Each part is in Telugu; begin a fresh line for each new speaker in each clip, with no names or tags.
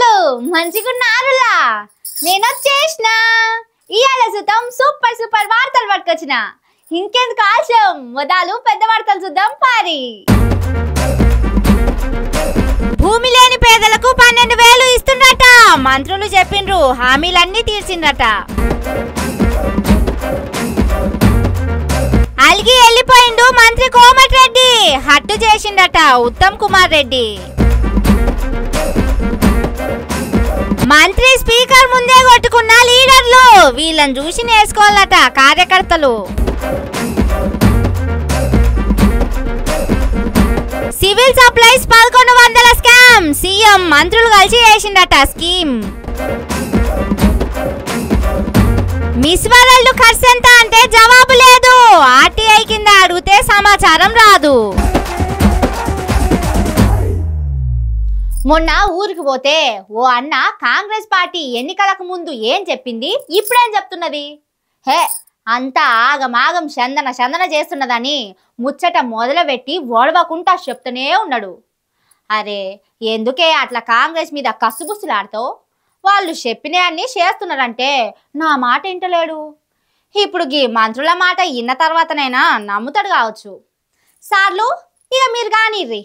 మంత్రులు మంచిగున్నారులా నేను వచ్చేసిన ఇయాల సుతం సూపర్ సూపర్ వార్తలు పట్టుకొచ్చిన ఇంకెందుకు ఆలస్యం మొదలు పెద్ద వార్తలు చూద్దాం పారి భూమి లేని పేదలకు 12,000 ఇస్తున్నట మంత్రులు చెప్పిండ్రు హామీలన్నీ తీర్చిందట అల్గి వెళ్ళిపోయిండు మంత్రి కోమటిరెడ్డి హట్టు చేసిండట ఉత్తమ్ కుమార్ రెడ్డి మంత్రి స్పీకర్ ముందే కొట్టుకున్న లీడర్లు వీళ్ళని చూసి నేర్చుకోవాలట కార్యకర్తలు సివిల్ సప్లైస్ 1100 స్కామ్ సీఎం మంత్రులు కలిసి చేసిండట స్కీమ్ మిస్ వరల్డ్ ఖర్చు ఎంత అంటే జవాబు లేదు ఆర్టీఐ కింద అడిగితే సమాచారం రాదు మొన్న ఊరికి పోతే ఓ అన్న కాంగ్రెస్ పార్టీ ఎన్నికలకు ముందు ఏం చెప్పింది ఇప్పుడేం చెప్తున్నది హే అంతా ఆగమాగం చందన చేస్తున్నదని ముచ్చట మొదలుపెట్టి ఓడవకుండా చెప్తూనే ఉన్నాడు అరే ఎందుకే అట్లా కాంగ్రెస్ మీద కసుబుసులాడుతావు వాళ్ళు చెప్పిన అన్ని చేస్తున్నారంటే నా మాట వింటలేడు ఇప్పుడు గీ మంత్రుల మాట విన్న తర్వాతనైనా నమ్ముతాడు కావచ్చు సార్లు ఇక మీరు కానిర్రి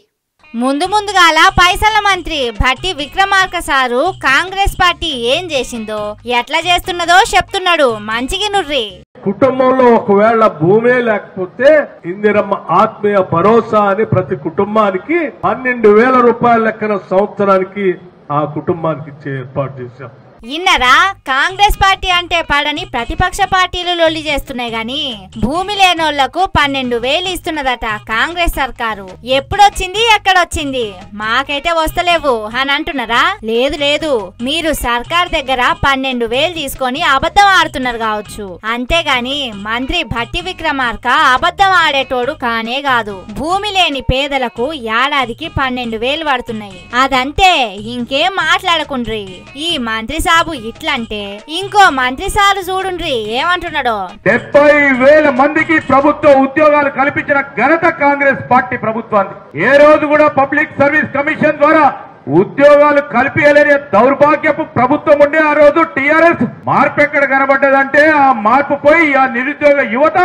ముందుగాల పైసల మంత్రి భట్టి విక్రమార్క సారు కాంగ్రెస్ పార్టీ ఏం చేసిందో ఎట్లా చేస్తున్నదో చెప్తున్నాడు మంచిగా నుర్రి
కుటుంబంలో ఒకవేళ భూమే లేకపోతే ఇందిరమ్మ ఆత్మీయ భరోసా అని ప్రతి కుటుంబానికి 12,000 రూపాయల లెక్కన సంవత్సరానికి ఆ కుటుంబానికి ఇచ్చే ఏర్పాటు చేశాం
ఇన్నరా కాంగ్రెస్ పార్టీ అంటే పడని ప్రతిపక్ష పార్టీలు లొల్లి చేస్తున్నాయి గాని భూమి లేనోళ్లకు 12,000 ఇస్తున్నదట కాంగ్రెస్ సర్కారు ఎప్పుడొచ్చింది ఎక్కడొచ్చింది మాకైతే వస్తలేవు అని అంటున్నారా లేదు మీరు సర్కార్ దగ్గర 12,000 తీసుకొని అబద్ధం ఆడుతున్నారు కావచ్చు అంతేగాని మంత్రి భట్టి విక్రమార్క అబద్ధం ఆడేటోడు కానే కాదు భూమి లేని పేదలకు ఏడాదికి 12,000 పడుతున్నాయి అదంతే ఇంకేం మాట్లాడకుండ్రి ఈ మంత్రి సాబు ఇట్లంటే ఇంకో మంత్రి సారు చూడుండ్రి ఏమంటున్నాడో
70,000 మందికి ప్రభుత్వ ఉద్యోగాలు కల్పించిన ఘనత కాంగ్రెస్ పార్టీ ప్రభుత్వానికి ఏ రోజు కూడా పబ్లిక్ సర్వీస్ కమిషన్ ద్వారా ఉద్యోగాలు కల్పించలేని దౌర్భాగ్యపు ప్రభుత్వం ఉండే ఆ రోజు టీఆర్ఎస్ మార్పు ఎక్కడ కనబడ్డదంటే ఆ మార్పు పోయి ఆ నిరుద్యోగ యువత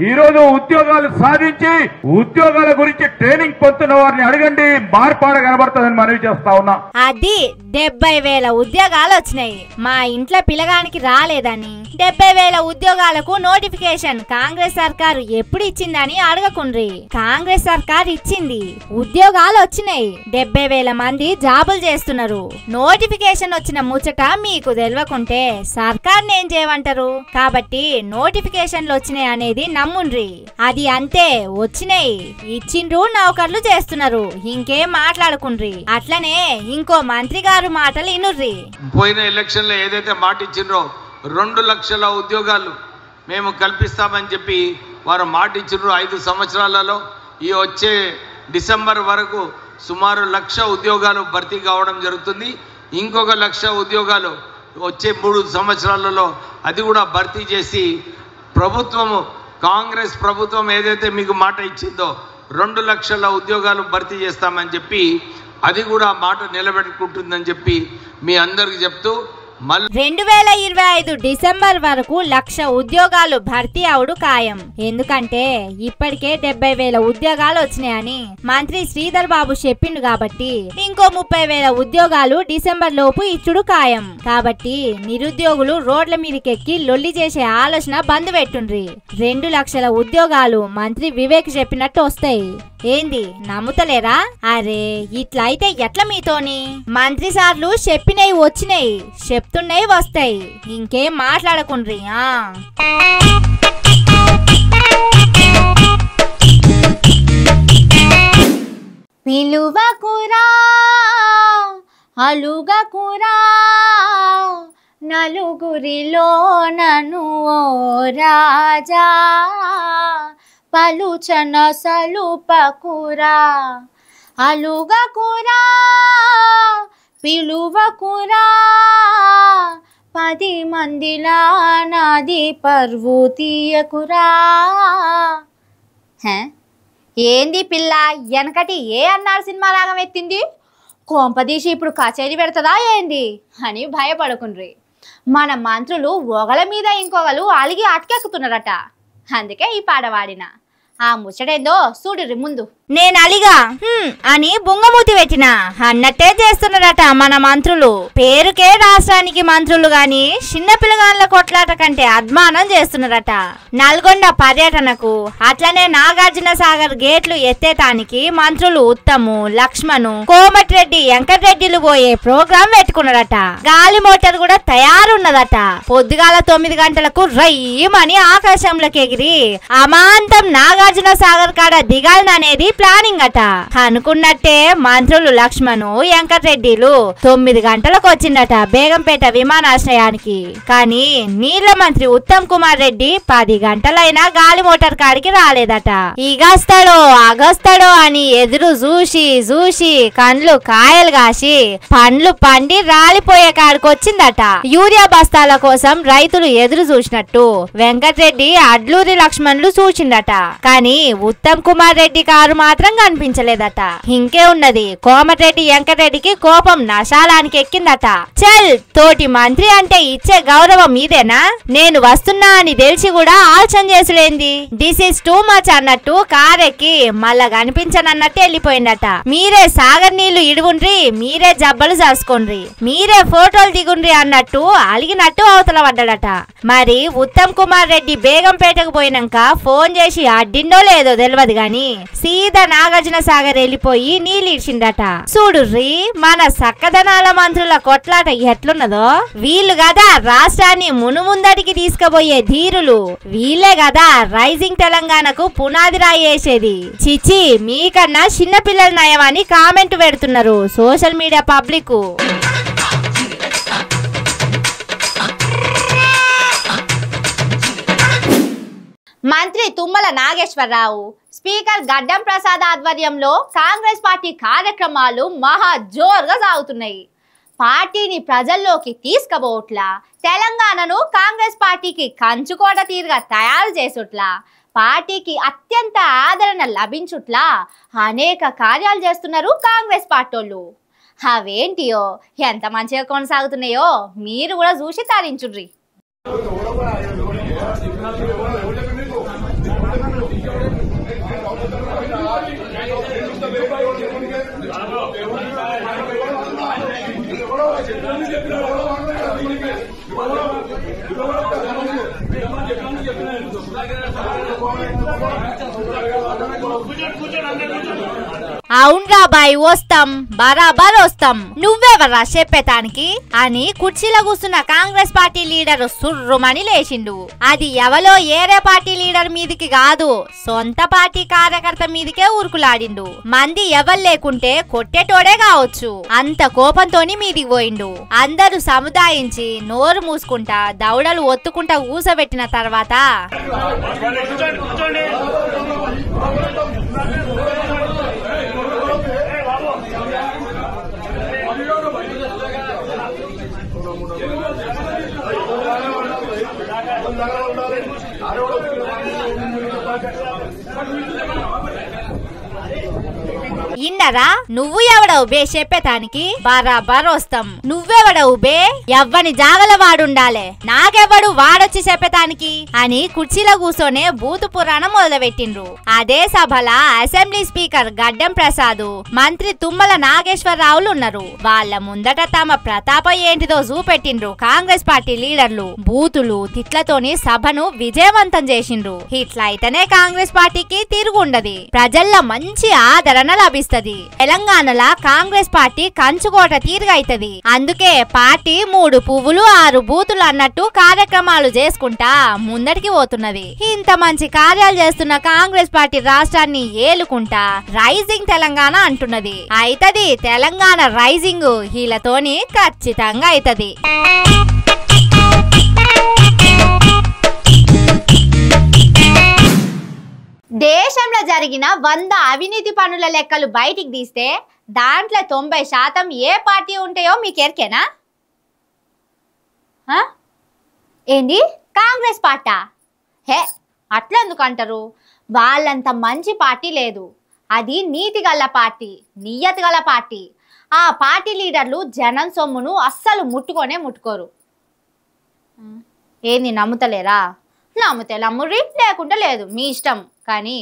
ఈ రోజు ఉద్యోగాలు సాధించి ఉద్యోగాల గురించి ట్రైనింగ్ పొందుతున్న వారిని అడగండి మార్పాడ కనబడుతుందని మనవి చేస్తా ఉన్నా
అది 70,000 ఉద్యోగాలు వచ్చినాయి మా ఇంట్లో పిల్లగానికి రాలేదని 70,000 ఉద్యోగాలకు నోటిఫికేషన్ కాంగ్రెస్ సర్కారు ఎప్పుడు ఇచ్చిందని అడగకుండ్రి కాంగ్రెస్ సర్కార్ ఇచ్చింది ఉద్యోగాలు వచ్చినాయి 70,000 మంది జాబులు చేస్తున్నారు నోటిఫికేషన్ వచ్చిన ముచ్చట మీకు తెలియకుంటే సర్కార్ ఏం చేయమంటారు కాబట్టి నోటిఫికేషన్లు వచ్చినాయి అనేది నమ్ముండ్రి అది అంతే వచ్చినాయి ఇచ్చిండ్రు నౌకర్లు చేస్తున్నారు ఇంకేం మాట్లాడుకుండ్రి అట్లనే ఇంకో మంత్రి గారు మాటలు ఇనుర్రి
పోయిన ఎలక్షన్ లో ఏదైతే మాట ఇచ్చిండ్రో 2 లక్షల ఉద్యోగాలు మేము కల్పిస్తామని చెప్పి వారు మాట ఇచ్చిండ్రు 5 సంవత్సరాలలో ఈ వచ్చే డిసెంబర్ వరకు సుమారు 1,00,000 ఉద్యోగాలు భర్తీ కావడం జరుగుతుంది ఇంకొక 1,00,000 ఉద్యోగాలు వచ్చే 3 సంవత్సరాలలో అది కూడా భర్తీ చేసి ప్రభుత్వము కాంగ్రెస్ ప్రభుత్వం ఏదైతే మీకు మాట ఇచ్చిందో 2 లక్షల ఉద్యోగాలు భర్తీ చేస్తామని చెప్పి అది కూడా మాట నిలబెట్టుకుంటుందని చెప్పి మీ అందరికి చెప్తూ
2025 డిసెంబర్ వరకు 1,00,000 ఉద్యోగాలు భర్తీ అవుడు ఖాయం ఎందుకంటే ఇప్పటికే 70,000 ఉద్యోగాలు వచ్చినాయని మంత్రి శ్రీధర్ బాబు చెప్పిండు కాబట్టి ఇంకో 30,000 ఉద్యోగాలు డిసెంబర్ లోపు ఇచ్చుడు ఖాయం కాబట్టి నిరుద్యోగులు రోడ్ల మీదకెక్కి లొల్లి చేసే ఆలోచన బంద్ పెట్టుండ్రి 2 లక్షల ఉద్యోగాలు మంత్రి వివేక్ చెప్పినట్టు వస్తాయి ఏంది నమ్ముతలేరా అరే ఇట్లా అయితే ఎట్లా మీతోని మంత్రి సార్లు చెప్పినవి వచ్చినాయి చెప్తున్నాయి వస్తాయి ఇంకేం మాట్లాడకుండ్రి పిలువకురా అలుగకురా నలుగురిలో నన్ను ఓ రాజా పలుచన సలుపకురా అలుగకురా పిలువకురా 10 మందిలా నాది పర్వు తీయకురా ఏంది పిల్ల వెనకటి ఏ అన్నారు సినిమా రాగం ఎత్తింది కొంపదీసి ఇప్పుడు కచేరీ పెడతదా ఏంది అని భయపడుకుండ్రి. మన మంత్రులు ఒకల మీద ఇంకొకరు అలిగి అటకెక్కుతున్నారట. అందుకే ఈ పాట వాడిన. ఆ ముచ్చటేందో చూడుర్రి ముందు.
నేను అలిగా అని బుంగమూతి పెట్టిన అన్నట్టే చేస్తున్నారట మన మంత్రులు. పేరుకే రాష్ట్రానికి మంత్రులు గాని చిన్న పిల్లగాన్ల కొట్లాట కంటే అద్మానం చేస్తున్నారట. నల్గొండ పర్యటనకు అట్లనే నాగార్జున సాగర్ గేట్లు ఎత్తేటానికి మంత్రులు ఉత్తము, లక్ష్మణు, కోమటిరెడ్డి, వెంకటరెడ్డిలు పోయే ప్రోగ్రాం పెట్టుకున్నారట. గాలి మోటార్ కూడా తయారున్నదట. పొద్దుగాల 9 గంటలకు రయ్యమని ఆకాశంలోకి ఎగిరి అమాంతం నాగార్జున సాగర్ కాడ దిగాలనేది ప్లానింగ్ అట. అనుకున్నట్టే మంత్రులు లక్ష్మణు, వెంకటరెడ్డిలు 9 గంటలకు వచ్చిందట బేగంపేట విమానాశ్రయానికి. కానీ నీళ్ల మంత్రి ఉత్తమ్ కుమార్ రెడ్డి 10 గంటలైనా గాలి మోటార్ కాడికి రాలేదట. ఇగస్తాడో అగస్తాడో అని ఎదురు చూసి కండ్లు కాయలు కాసి పండ్లు పండి రాలిపోయే కాడికి వచ్చిందట. యూరియా బస్తాల కోసం రైతులు ఎదురు చూసినట్టు వెంకటరెడ్డి అడ్లూరి లక్ష్మణులు చూసిందట. కానీ ఉత్తమ్ కుమార్ రెడ్డి కారు మాత్రం కనిపించలేదట. ఇంకే ఉన్నది, కోమటిరెడ్డి వెంకటరెడ్డికి కోపం నశాలానికి ఎక్కిందట. చల్, తోటి మంత్రి అంటే ఇచ్చే గౌరవం ఇదేనా? నేను వస్తున్నా అని తెలిసి కూడా ఆలోచన చేసులేంది. దిస్ ఇస్ టూ మచ్ అన్నట్టు కారెక్కి మళ్ళా కనిపించనన్నట్టు వెళ్ళిపోయిందట. మీరే సాగర్ నీళ్లు ఇడుగుండ్రి, మీరే జబ్బలు చాసుకోండ్రి, మీరే ఫోటోలు దిగుండ్రి అన్నట్టు అలిగినట్టు అవతల పడ్డాడట. మరి ఉత్తమ్ కుమార్ రెడ్డి బేగంపేటకు పోయినాక ఫోన్ చేసి అడ్డిండో లేదో తెలియదు గాని సీదా నాగార్జున సాగర్ వెళ్ళిపోయి నీళ్ళు ఇచ్చిందట. చూడుర్రి మన సక్కదనాల మంత్రుల కొట్లాట ఎట్లున్నదో. వీళ్ళు కదా రాష్ట్రాన్ని మునుముందడికి తీసుకుపోయే ధీరులు. వీళ్ళే కదా రైజింగ్ తెలంగాణకు పునాది రాయి వేసేది. చిచి, మీకన్నా చిన్నపిల్లల నయమని కామెంట్ పెడుతున్నారు సోషల్ మీడియా పబ్లిక్.
మంత్రి తుమ్మల నాగేశ్వరరావు, స్పీకర్ గడ్డం ప్రసాద్ ఆధ్వర్యంలో కాంగ్రెస్ పార్టీ కార్యక్రమాలు మహా జోరుగా సాగుతున్నాయి. పార్టీని ప్రజల్లోకి తీసుకుపోవట్లా, తెలంగాణను కాంగ్రెస్ పార్టీకి కంచుకోట తీరుగా తయారు చేసుట్లా, పార్టీకి అత్యంత ఆదరణ లభించుట్లా అనేక కార్యాలు చేస్తున్నారు కాంగ్రెస్ పార్టీలు. అవేంటియో ఎంత మంచిగా కొనసాగుతున్నాయో మీరు కూడా చూసి తరించుర్రి.
అవునరా బాయ్, వస్తాం, బరాబర్ వస్తాం, నువ్వెవర్రా చెప్పేటానికి అని కుర్చీలో కూర్చున్న కాంగ్రెస్ పార్టీ లీడర్ సుర్రుమని లేచిండు. అది ఎవలో ఏరే పార్టీ లీడర్ మీదికి కాదు, సొంత పార్టీ కార్యకర్త మీదికే ఉరుకులాడిండు. మంది ఎవరు లేకుంటే కొట్టేటోడే కావచ్చు, అంత కోపంతోని మీదికి పోయిండు. అందరూ సముదాయించి నోరు మూసుకుంటా దౌడలు ఒత్తుకుంటా ఊసబెట్టిన తర్వాత ఇన్నరా, నువ్వు ఎవడవు బే చెప్పేటానికి? బరాబర్ వస్తాం, నువ్వెవడవు బే? ఎవ్వని జాగల వాడుండాలే, నాకెవడు వాడొచ్చి చెప్పేటానికి అని కుర్చీలో కూర్చొనే బూతు పురాణం మొదలుపెట్టిండ్రు. అదే సభల అసెంబ్లీ స్పీకర్ గడ్డం ప్రసాద్, మంత్రి తుమ్మల నాగేశ్వరరావులు ఉన్నారు. వాళ్ళ ముందట తమ ప్రతాపం ఏంటిదో చూపెట్టిండ్రు కాంగ్రెస్ పార్టీ లీడర్లు. బూతులు తిట్లతోని సభను విజయవంతం చేసిండ్రు. ఇట్లా అయితేనే కాంగ్రెస్ పార్టీకి తిరుగుండది, ప్రజల్లో మంచి ఆదరణ లభిస్తుంది. తెలంగాణలో కాంగ్రెస్ పార్టీ కంచుకోట తీరుగైతది. అందుకే పార్టీ 3 పువ్వులు 6 బూతులు అన్నట్టు కార్యక్రమాలు చేసుకుంటా ముందటికి పోతున్నది. ఇంత మంచి కార్యాలు చేస్తున్న కాంగ్రెస్ పార్టీ రాష్ట్రాన్ని ఏలుకుంటా రైజింగ్ తెలంగాణ అంటున్నది. అయితది తెలంగాణ రైజింగ్, వీళ్ళతోని ఖచ్చితంగా అయితది.
దేశంలో జరిగిన 100 అవినీతి పనుల లెక్కలు బయటికి తీస్తే దాంట్లో 90% ఏ పార్టీ ఉంటాయో మీకు ఎరికేనా? ఏంది కాంగ్రెస్ పార్టీ? హే, అట్లా ఎందుకు అంటారు? వాళ్ళంత మంచి పార్టీ లేదు. అది నీతి గల పార్టీ, నియతి గల పార్టీ. ఆ పార్టీ లీడర్లు జనం సొమ్మును అస్సలు ముట్టుకోరు. ఏంది నమ్ముతలేరా? నమ్ముతే నమ్ముర్రి, లేకుంటే లేదు, మీ ఇష్టం. కానీ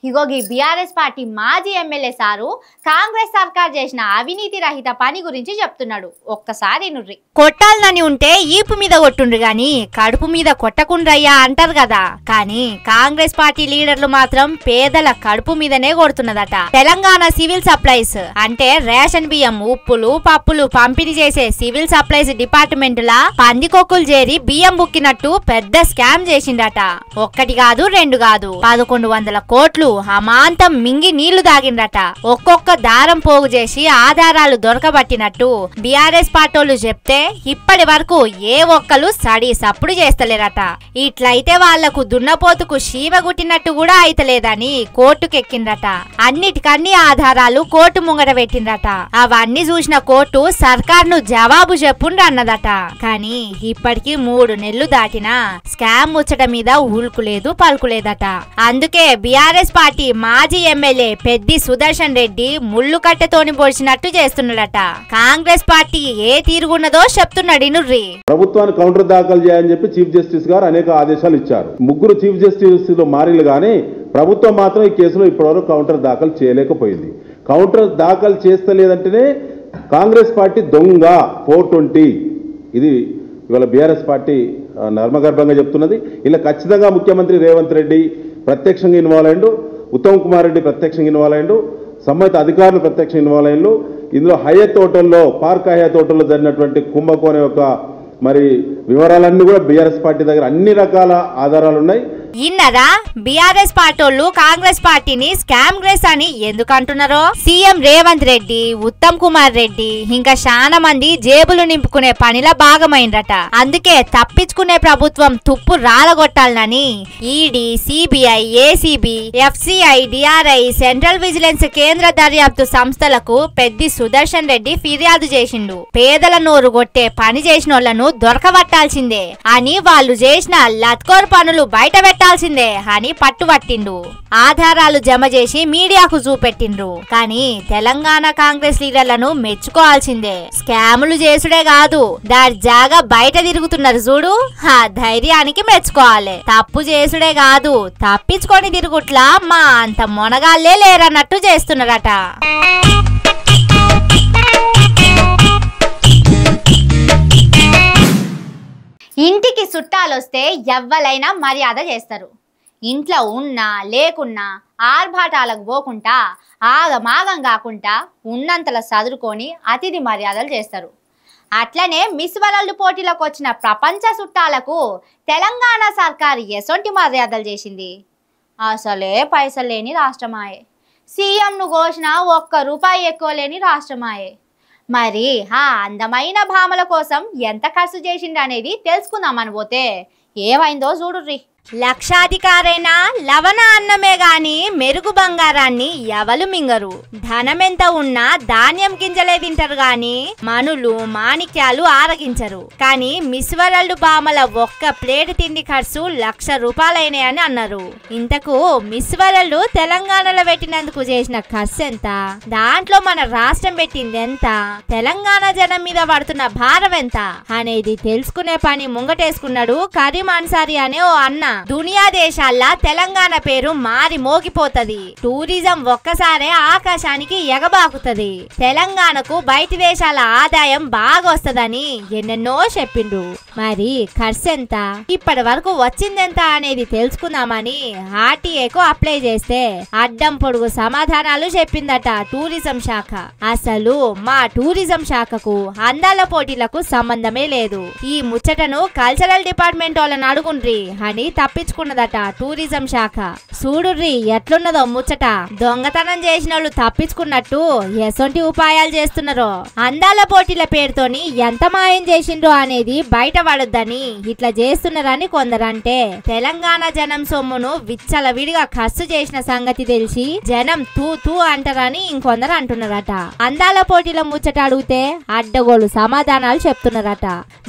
ఇగో ఈ బీఆర్ఎస్ పార్టీ మాజీ ఎమ్మెల్యే సారు కాంగ్రెస్ సర్కార్ చేసిన అవినీతి రహిత పని గురించి చెప్తున్నాడు. ఒక్కసారి నుర్రి.
కొట్టాలని ఉంటే ఈపు మీద కొట్టుండ్రు గాని కడుపు మీద కొట్టకుండ్రయ్యా అంటారు కదా. కానీ కాంగ్రెస్ పార్టీ లీడర్లు మాత్రం పేదల కడుపు మీదనే కొడుతున్నదట. తెలంగాణ సివిల్ సప్లైస్ అంటే రేషన్ బియ్యం, ఉప్పులు, పప్పులు పంపిణీ చేసే సివిల్ సప్లైస్ డిపార్ట్మెంట్ లా పందికొక్కులు చేరి బియ్యం బుక్కినట్టు పెద్ద స్కామ్ చేసిండట. ఒక్కటి కాదు, రెండు కాదు, 1100 కోట్లు అమాంతం మింగి నీళ్లు దాగిండ్రట. ఒక్కొక్క దారం పోగు చేసి ఆధారాలు దొరకబట్టినట్టు బీఆర్ఎస్ పార్టీలు చెప్తే ఇప్పటి వరకు ఏ ఒక్కరు సడి సప్పుడు చేస్తలేరట. ఇట్లయితే వాళ్లకు దున్నపోతుకు శీమ గుట్టినట్టు కూడా అయితలేదని కోర్టుకెక్కిండ్రట. అన్నిటికన్నీ ఆధారాలు కోర్టు ముంగట పెట్టిండ్రట. అవన్నీ చూసిన కోర్టు సర్కార్ను జవాబు చెప్పుండ్రు అన్నదట. కానీ ఇప్పటికి 3 నెలలు దాటినా స్కామ్ ముచ్చట మీద ఊలుకులేదు, పలుకులేదట. అందుకే బీఆర్ఎస్ పార్టీ మాజీ ఎమ్మెల్యే పెద్ది సుదర్శన్ రెడ్డి ముళ్ళు కట్టెతోని పొడిచినట్టు చేస్తున్నాడట. కాంగ్రెస్ పార్టీ ఏ తీరుగున్నదో చెప్తున్నాడు ఇనుర్రి.
ప్రభుత్వాన్ని కౌంటర్ దాఖలు చేయాలని చెప్పి చీఫ్ జస్టిస్ గారు అనేక ఆదేశాలు ఇచ్చారు. 3 చీఫ్ జస్టిస్ లో మారిలు గానీ ప్రభుత్వం మాత్రం ఈ కేసులో ఇప్పటివరకు కౌంటర్ దాఖలు చేయలేకపోయింది. కౌంటర్ దాఖలు చేస్తలేదంటేనే కాంగ్రెస్ పార్టీ దొంగ 420. ఇది ఇవాళ బీఆర్ఎస్ పార్టీ నర్మగర్భంగా చెప్తున్నది. ఇలా ఖచ్చితంగా ముఖ్యమంత్రి రేవంత్ రెడ్డి ప్రత్యక్షంగా ఇన్వాల్వ్ అయ్యిండు, ఉత్తమ్ కుమార్ రెడ్డి ప్రత్యక్షంగా ఇన్వాల్వ్ అయ్యిండు, సంబంధిత అధికారులు ప్రత్యక్షంగా ఇన్వాల్వ్ అయ్యిండు. ఇందులో హయత్ హోటల్లో, పార్క్ హయత్ హోటల్లో జరిగినటువంటి కుంభకోణం యొక్క మరి వివరాలన్నీ కూడా బీఆర్ఎస్ పార్టీ దగ్గర అన్ని రకాల ఆధారాలు ఉన్నాయి.
ఇన్నరా బీఆర్ఎస్ పార్టీలు కాంగ్రెస్ పార్టీని స్కామ్ గ్రేస్ అని ఎందుకు అంటున్నారో సీఎం రేవంత్ రెడ్డి, ఉత్తమ్ కుమార్ రెడ్డి ఇంకా చాలా మంది జేబులు నింపుకునే పనిలా భాగమైందట. అందుకే తప్పించుకునే ప్రభుత్వం తుప్పు రాలగొట్టాలని ED, CBI, ACB, FCI, DRI, central vigilance కేంద్ర దర్యాప్తు సంస్థలకు పెద్ది సుదర్శన్ రెడ్డి ఫిర్యాదు చేసిండు. పేదల నోరు కొట్టే పని చేసినోళ్లను దొరకబట్టాల్సిందే అని, వాళ్ళు చేసిన లత్కోర్ పనులు బయట పెట్టాల్సిందే అని పట్టుబట్టిండు. ఆధారాలు జమ చేసి మీడియాకు చూపెట్టిండ్రు. కానీ తెలంగాణ కాంగ్రెస్ లీడర్లను మెచ్చుకోవాల్సిందే. స్కాములు చేసుడే కాదు, దాని జాగా బయట తిరుగుతున్నారు చూడు, ఆ ధైర్యానికి మెచ్చుకోవాలి. తప్పు చేసుడే కాదు, తప్పించుకొని తిరుగుట్లా మా అంత మొనగాళ్లే లేరన్నట్టు చేస్తున్నారట.
ఇంటికి చుట్టాలొస్తే ఎవ్వలైనా మర్యాద చేస్తారు. ఇంట్లో ఉన్నా లేకున్నా ఆర్భాటాలకు పోకుండా ఆగమాగం కాకుండా ఉన్నంతలో చదువుకొని అతిథి మర్యాదలు చేస్తారు. అట్లనే మిస్ వరల్డ్ పోటీలకు వచ్చిన ప్రపంచ చుట్టాలకు తెలంగాణ సర్కారు ఎసొంటి మర్యాదలు చేసింది. అసలే పైసలు లేని రాష్ట్రమాయే, సీఎంను ఘోషణ 1 రూపాయి ఎక్కువ లేని రాష్ట్రమాయే. మరి ఆ అందమైన భామల కోసం ఎంత ఖర్చు చేసిండు అనేది తెలుసుకుందామని పోతే ఏమైందో చూడుర్రి.
లక్షాధికారైనా లవణ అన్నమే గాని మెరుగు బంగారాన్ని ఎవలు మింగరు. ధనమెంత ఉన్నా ధాన్యం గింజలే తింటారు గాని మనులు, మాణిక్యాలు ఆరగించరు. కానీ మిస్ వరల్డ్ బామల 1 ప్లేట్ తిండి ఖర్చు 1,00,000 రూపాయలైనాయని అన్నారు. ఇంతకు మిస్ వరల్డ్ తెలంగాణలో పెట్టినందుకు చేసిన ఖర్చు ఎంత, దాంట్లో మన రాష్ట్రం పెట్టింది ఎంత, తెలంగాణ జనం మీద పడుతున్న భారం ఎంత అనేది తెలుసుకునే పని ముంగటేసుకున్నాడు కరీం అన్సారీ అనే ఓ అన్న. దునియా దేశాల్లో తెలంగాణ పేరు మారి మోగిపోతది. టూరిజం ఒక్కసారే ఆకాశానికి ఎగబాకుతది. తెలంగాణకు బయటి దేశాల ఆదాయం బాగా వస్తదని ఎన్నెన్నో చెప్పిండు. మరి ఖర్చు ఎంత, ఇప్పటి వరకు వచ్చిందెంత అనేది తెలుసుకుందామని ఆర్టీఏకు అప్లై చేస్తే అడ్డం పొడుగు సమాధానాలు చెప్పిందట టూరిజం శాఖ. అసలు మా టూరిజం శాఖకు అందాల పోటీలకు సంబంధమే లేదు. ఈ ముచ్చటను కల్చరల్ డిపార్ట్మెంట్ వాళ్ళని అడుగుండ్రి అని తప్పించుకున్నదట టూరిజం శాఖ. చూడుర్రి ఎట్లున్నదో ముచ్చట. దొంగతనం చేసిన వాళ్ళు తప్పించుకున్నట్టు ఎసొంటి ఉపాయాలు చేస్తున్నారో. అందాల పోటీల పేరుతోని ఎంత మాయం చేసిండ్రో అనేది బయట పడొద్దని ఇట్లా చేస్తున్నారని కొందరంటే, తెలంగాణ జనం సొమ్మును విచ్చలవిడిగా ఖర్చు చేసిన సంగతి తెలిసి జనం తూ తూ అంటారని ఇంకొందరు అంటున్నారట. అందాల పోటీల ముచ్చట అడిగితే అడ్డగోలు సమాధానాలు చెప్తున్నారట.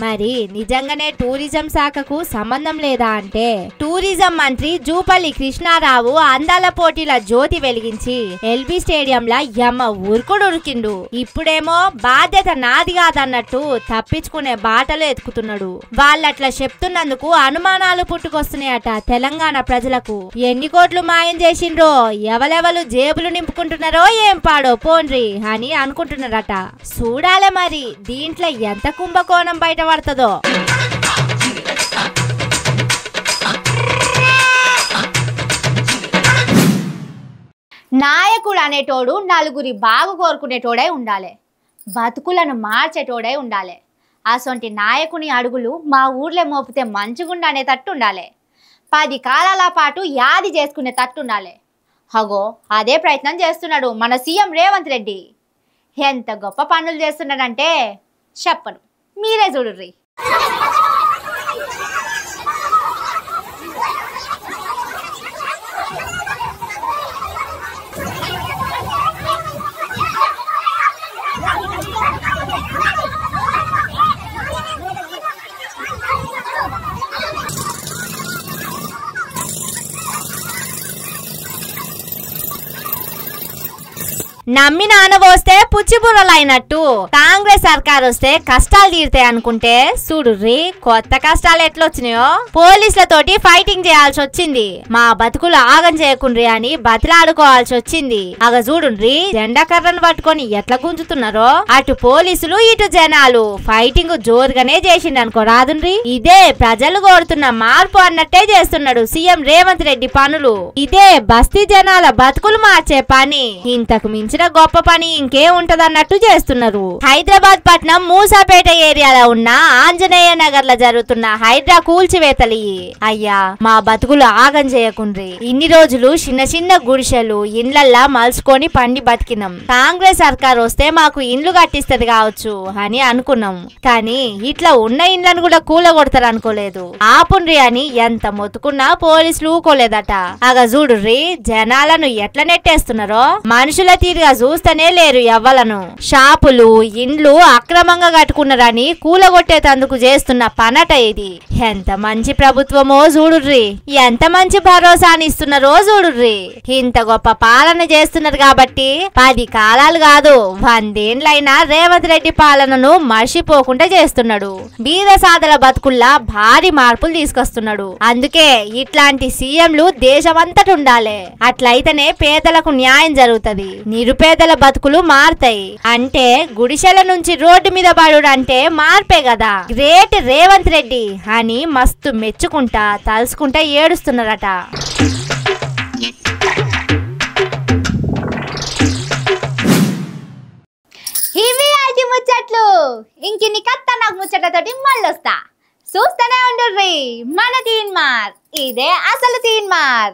మరి నిజంగానే టూరిజం శాఖకు సంబంధం లేదా అంటే టూరిజం మంత్రి జూపల్లి కృష్ణారావు అందాల పోటీల జ్యోతి వెలిగించి ఎల్బీ స్టేడియంలా యమ్మ ఉరుకుడురికిండు. ఇప్పుడేమో బాధ్యత నాది కాదన్నట్టు తప్పించుకునే బాటలు ఎత్తుకుతున్నాడు. వాళ్ళట్లా చెప్తున్నందుకు అనుమానాలు పుట్టుకొస్తున్నాయట తెలంగాణ ప్రజలకు. ఎన్ని కోట్లు మాయం చేసిండ్రో, ఎవలెవలు జేబులు నింపుకుంటున్నారో ఏం పాడో పోండ్రి అని అనుకుంటున్నారట. చూడాలే మరి దీంట్లో ఎంత కుంభకోణం బయటపడుతుందో.
నాయకుడు అనేటోడు నలుగురి బాగు కోరుకునేటోడై ఉండాలి, బతుకులను మార్చేటోడై ఉండాలి. అసొంటి నాయకుని అడుగులు మా ఊర్లో మోపితే మంచిగుండ అనే తట్టు ఉండాలి, 10 కాలాల పాటు యాది చేసుకునే తట్టు ఉండాలి. హగో అదే ప్రయత్నం చేస్తున్నాడు మన సీఎం రేవంత్ రెడ్డి. ఎంత గొప్ప పనులు చేస్తున్నాడంటే చెప్పను, మీరే చూడుర్రి.
నమ్మి నానబోస్తే పుచ్చిబుర్రలైనట్టు కాంగ్రెస్ సర్కార్ వస్తే కష్టాలు తీరుతాయి అనుకుంటే చూడుర్రి కొత్త కష్టాలు ఎట్లొచ్చినాయో. పోలీసులతోటి ఫైటింగ్ చేయాల్సి వచ్చింది, మా బతుకులు ఆగం చేయకుండ్రి అని బతిలాడుకోవాల్సి వచ్చింది. అగ చూడుండ్రి జెండా కర్రను పట్టుకొని ఎట్లా గుంజుతున్నారో. అటు పోలీసులు ఇటు జనాలు ఫైటింగ్ జోరుగానే చేసిండనుకో రాదుండ్రి. ఇదే ప్రజలు కోరుతున్న మార్పు అన్నట్టే చేస్తున్నాడు సీఎం రేవంత్ రెడ్డి పనులు. ఇదే బస్తీ జనాల బతుకులు మార్చే పని. ఇంతకు మించిన గొప్ప పని ఇంకే ఉంటదన్నట్టు చేస్తున్నారు. హైదరాబాద్ పట్నం మూసాపేట ఏరియాలో ఉన్న ఆంజనేయ నగర్ లో జరుగుతున్న హైడ్రా కూల్చివేతలు. అయ్యా మా బతుకులు ఆగం చేయకుండ్రి. ఇన్ని రోజులు చిన్న చిన్న గుడిసెలు ఇండ్లల్లా మలుసుకొని పండి బతికినాం. కాంగ్రెస్ సర్కార్ వస్తే మాకు ఇండ్లు కట్టిస్తది కావచ్చు అని అనుకున్నాం, కానీ ఇట్లా ఉన్న ఇండ్లను కూడా కూలగొడతారు అనుకోలేదు. ఆపుండ్రి అని ఎంత మొత్తుకున్నా పోలీసులు ఊకోలేదట. అగ చూడుర్రి జనాలను ఎట్లా నెట్టేస్తున్నారో. మనుషుల తీరుగా చూస్తేనే లేరు ఎవ్వలను. షాపులు ఇండ్లు అక్రమంగా కట్టుకున్నారని కూలగొట్టేతందుకు చేస్తున్న పనట ఇది. ఎంత మంచి ప్రభుత్వమో చూడుర్రి, ఎంత మంచి భరోసాని ఇస్తున్నారో చూడుర్రి. ఇంత గొప్ప పాలన చేస్తున్నారు కాబట్టి 10 కాలాలు కాదు 100 ఏండ్లైనా రేవంత్ రెడ్డి పాలనను మర్చిపోకుండా చేస్తున్నాడు. బీద సాదల బతుకుల్లా భారీ మార్పులు తీసుకొస్తున్నాడు. అందుకే ఇట్లాంటి సీఎంలు దేశమంతట ఉండాలి. అట్లయితేనే పేదలకు న్యాయం జరుగుతుంది, నిరుపేదల బతుకులు మారుతాయి. అంటే గుడిసెల నుంచి రోడ్డు మీద పడుడు అంటే మార్పే కదా. గ్రేట్ రేవంత్ రెడ్డి అని మస్తు మెచ్చుకుంటా తలుసుకుంటా ఏడుస్తున్నారట.
ఇవి అతి ముచ్చట్లు. ఇంకిన్ని కత్త నాకు ముచ్చట్లతోటి మళ్ళొస్తా. చూస్తూనే ఉండుర్రి మన తీన్మార్. ఇదే అసలు తీన్మార్.